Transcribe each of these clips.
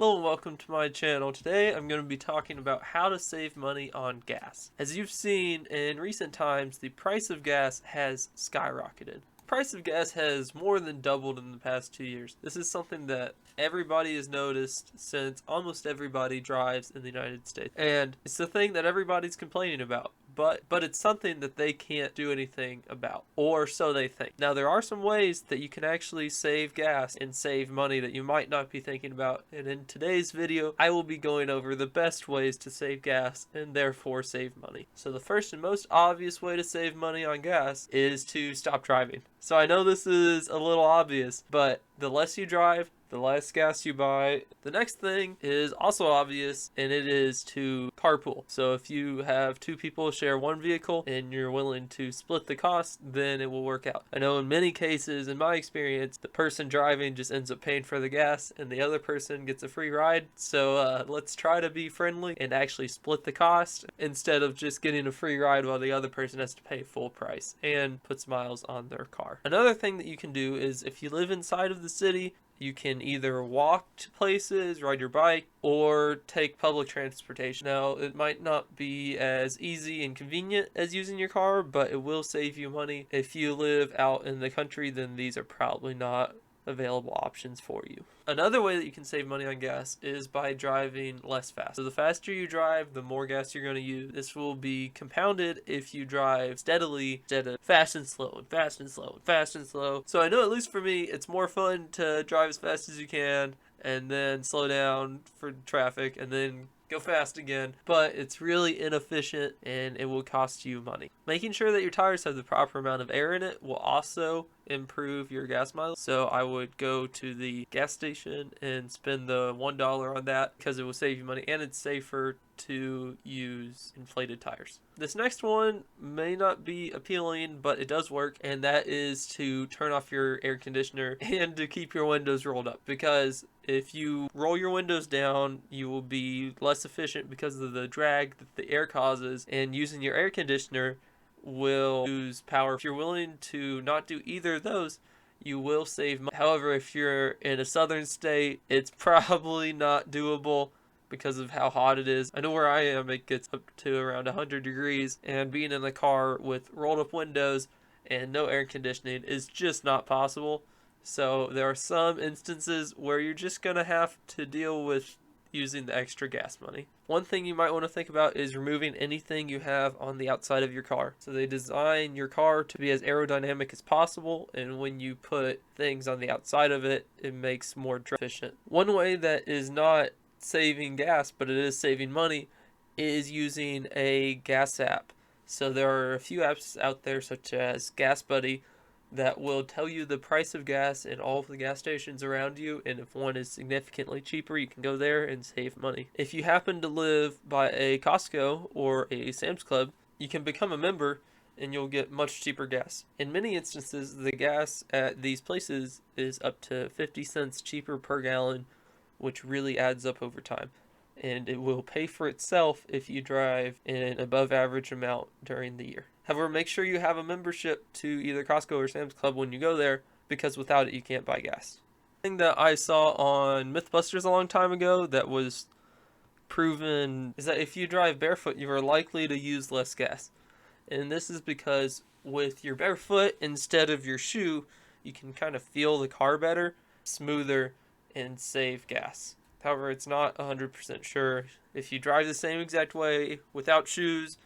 Hello and welcome to my channel. Today I'm going to be talking about how to save money on gas. As you've seen in recent times, the price of gas has skyrocketed. The price of gas has more than doubled in the past 2 years. This is something that everybody has noticed since almost everybody drives in the United States. And it's the thing that everybody's complaining about. But it's something that they can't do anything about, or so they think. Now, there are some ways that you can actually save gas and save money that you might not be thinking about, and in today's video, I will be going over the best ways to save gas and therefore save money. So the first and most obvious way to save money on gas is to stop driving. So I know this is a little obvious, but the less you drive, the less gas you buy. The next thing is also obvious, and it is to carpool. So if you have two people share one vehicle and you're willing to split the cost, then it will work out. I know in many cases, in my experience, the person driving just ends up paying for the gas and the other person gets a free ride. So let's try to be friendly and actually split the cost instead of just getting a free ride while the other person has to pay full price and puts miles on their car. Another thing that you can do is if you live inside of the city, you can either walk to places, ride your bike, or take public transportation. Now, it might not be as easy and convenient as using your car, but it will save you money. If you live out in the country, then these are probably not available options for you. Another way that you can save money on gas is by driving less fast. So the faster you drive, the more gas you're going to use. This will be compounded if you drive steadily instead of fast and slow and fast and slow and fast and slow. So I know, at least for me, it's more fun to drive as fast as you can and then slow down for traffic and then go fast again, but it's really inefficient and it will cost you money. Making sure that your tires have the proper amount of air in it will also improve your gas mileage. So I would go to the gas station and spend the $1 on that because it will save you money and it's safer to use inflated tires. This next one may not be appealing, but it does work, and that is to turn off your air conditioner and to keep your windows rolled up, because if you roll your windows down, you will be less efficient because of the drag that the air causes, and using your air conditioner will use power. If you're willing to not do either of those, you will save money. However, if you're in a southern state, it's probably not doable because of how hot it is. I know where I am, it gets up to around 100 degrees, and being in the car with rolled up windows and no air conditioning is just not possible. So there are some instances where you're just gonna have to deal with using the extra gas money. One thing you might want to think about is removing anything you have on the outside of your car. So they design your car to be as aerodynamic as possible, and when you put things on the outside of it, it makes more efficient. One way that is not saving gas, but it is saving money, is using a gas app. So there are a few apps out there such as Gas Buddy that will tell you the price of gas in all of the gas stations around you, and if one is significantly cheaper, you can go there and save money. If you happen to live by a Costco or a Sam's Club, you can become a member and you'll get much cheaper gas. In many instances, the gas at these places is up to 50 cents cheaper per gallon, which really adds up over time. And it will pay for itself if you drive an above average amount during the year. However, make sure you have a membership to either Costco or Sam's Club when you go there, because without it you can't buy gas. The thing that I saw on Mythbusters a long time ago that was proven is that if you drive barefoot, you are likely to use less gas. And this is because with your barefoot instead of your shoe, you can kind of feel the car better, smoother, and save gas. However, it's not 100% sure. If you drive the same exact way without shoes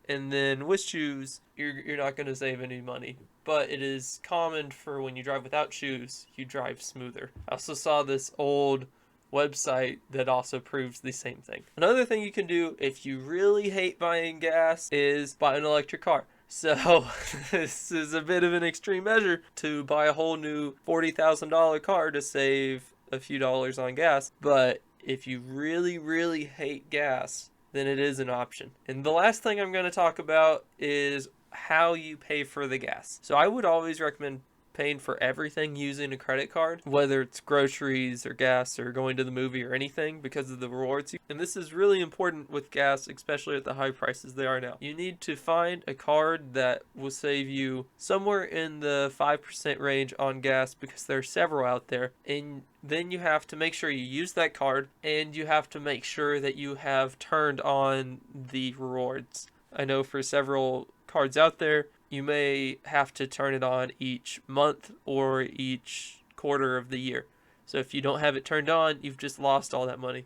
and then with shoes, you're not going to save any money. But it is common for when you drive without shoes, you drive smoother. I also saw this old website that also proves the same thing. Another thing you can do if you really hate buying gas is buy an electric car. So this is a bit of an extreme measure to buy a whole new $40,000 car to save a few dollars on gas, but if you really hate gas, then it is an option. And the last thing I'm going to talk about is how you pay for the gas. So I would always recommend paying for everything using a credit card, whether it's groceries or gas or going to the movie or anything, because of the rewards. And this is really important with gas, especially at the high prices they are now. You need to find a card that will save you somewhere in the 5% range on gas, because there are several out there. And then you have to make sure you use that card, and you have to make sure that you have turned on the rewards. I know for several cards out there, you may have to turn it on each month or each quarter of the year. So if you don't have it turned on, you've just lost all that money.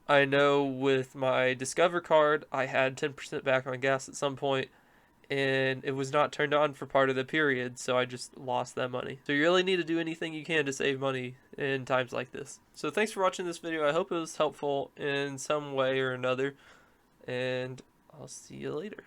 I know with my Discover card, I had 10% back on gas at some point, and it was not turned on for part of the period, so I just lost that money. So you really need to do anything you can to save money in times like this. So thanks for watching this video. I hope it was helpful in some way or another, and I'll see you later.